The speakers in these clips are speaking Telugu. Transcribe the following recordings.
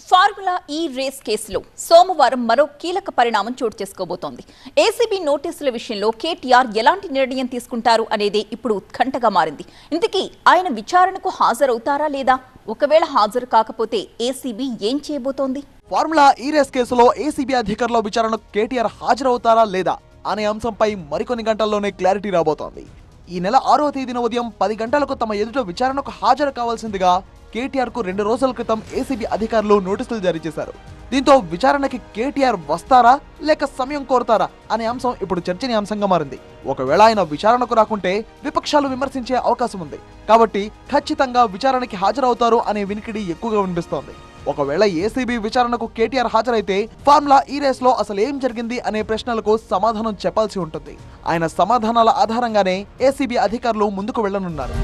ఫార్ములా ఈ రేస్ కేసులో సోమవారం మరో కీలక పరిణామం చోటు చేసుకోబోతోంది. ఏసీబీ నోటీసుల విషయంలో కేటీఆర్ ఎలాంటి నిర్ణయం తీసుకుంటారు అనేది ఇప్పుడు ఉత్కంఠగా మారింది. ఇంతకీ ఆయన విచారణకు హాజరవుతారా లేదా? ఒకవేళ హాజరు కాకపోతే ఏసీబీ ఏం చేయబోతోంది? ఫార్ములా ఈ రేస్ కేసులో ఏసీబీ అధికారుల విచారణకు కేటీఆర్ హాజరవుతారా లేదా అనే అంశంపై మరికొన్ని గంటల్లోనే క్లారిటీ రాబోతోంది. ఈ నెల 6వ తేదీన ఉదయం 10 గంటలకు తమ ఎదుట విచారణకు హాజరు కావాల్సిందిగా కేటీఆర్ కు 2 రోజుల క్రితం ఏసీబీ అధికారులు నోటీసులు జారీ చేశారు. దీంతో విచారణకి కేటీఆర్ వస్తారా లేక సమయం కోరతారా అనే అంశం ఇప్పుడు చర్చనీయాంశంగా మారింది. ఒకవేళ ఆయన విచారణకు రాకుంటే విపక్షాలు విమర్శించే అవకాశం ఉంది. కాబట్టి ఖచ్చితంగా విచారణకి హాజరవుతారు అనే వినికిడి ఎక్కువగా వినిపిస్తోంది. ఒకవేళ ఏసీబీ విచారణకు కేటీఆర్ హాజరైతే ఫార్ములా ఈ రేస్ లో అసలు ఏం జరిగింది అనే ప్రశ్నలకు సమాధానం చెప్పాల్సి ఉంటుంది. ఆయన సమాధానాల ఆధారంగానే ఏసీబీ అధికారులు ముందుకు వెళ్లనున్నారు.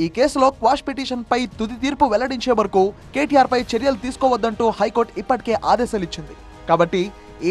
ఈ కేసులో క్వాష్ పిటిషన్ పై తుది తీర్పు వెల్లడించే వరకు కేటీఆర్ పై చర్యలు తీసుకోవద్దంటూ హైకోర్టు ఇప్పటికే ఆదేశాలిచ్చింది. కాబట్టి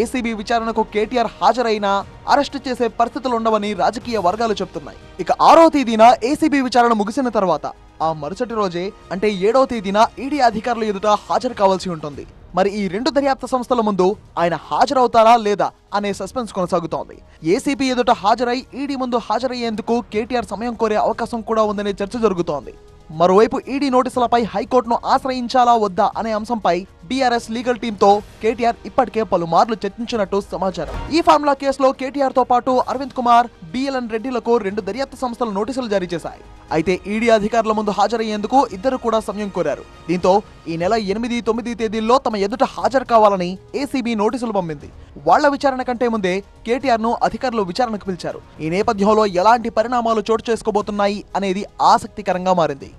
ఏసీబీ విచారణకు కేటీఆర్ హాజరైనా అరెస్టు చేసే పరిస్థితులు ఉండవని రాజకీయ వర్గాలు చెబుతున్నాయి. ఇక 6వ తేదీన ఏసీబీ విచారణ ముగిసిన తర్వాత ఆ మరుసటి రోజే అంటే 7వ తేదీన ఈడీ అధికారుల ఎదుట హాజరు కావాల్సి ఉంటుంది. మరి ఈ 2 దర్యాప్తు సంస్థల ముందు ఆయన హాజరవుతారా లేదా అనే సస్పెన్స్ కొనసాగుతోంది. ఏసీబీ ఎదుట హాజరై ఈడీ ముందు హాజరయ్యేందుకు కేటీఆర్ సమయం కోరే అవకాశం కూడా ఉందనే చర్చ జరుగుతోంది. మరోవైపు ఈడీ నోటీసులపై హైకోర్టును ఆశ్రయించాలా వద్దా అనే అంశంపై బీఆర్ఎస్ లీగల్ టీంతో కేటీఆర్ ఇప్పటికే పలుమార్లు చర్చించినట్టు సమాచారం. ఈ ఫార్ములా కేసులో కేటీఆర్ తో పాటు అరవింద్ కుమార్, బిఎల్ఎన్ రెడ్డిలకు 2 దర్యాప్తు సంస్థలు నోటీసులు జారీ చేశాయి. అయితే ఈడీ అధికారుల ముందు హాజరయ్యేందుకు ఇద్దరు కూడా సమయం కోరారు. దీంతో ఈ నెల 8, 9 తేదీల్లో తమ ఎదుట హాజరు కావాలని ఏసీబీ నోటీసులు పంపింది. వాళ్ల విచారణ కంటే ముందే కేటీఆర్ ను అధికారులు విచారణకు పిలిచారు. ఈ నేపథ్యంలో ఎలాంటి పరిణామాలు చోటు చేసుకోబోతున్నాయి అనేది ఆసక్తికరంగా మారింది.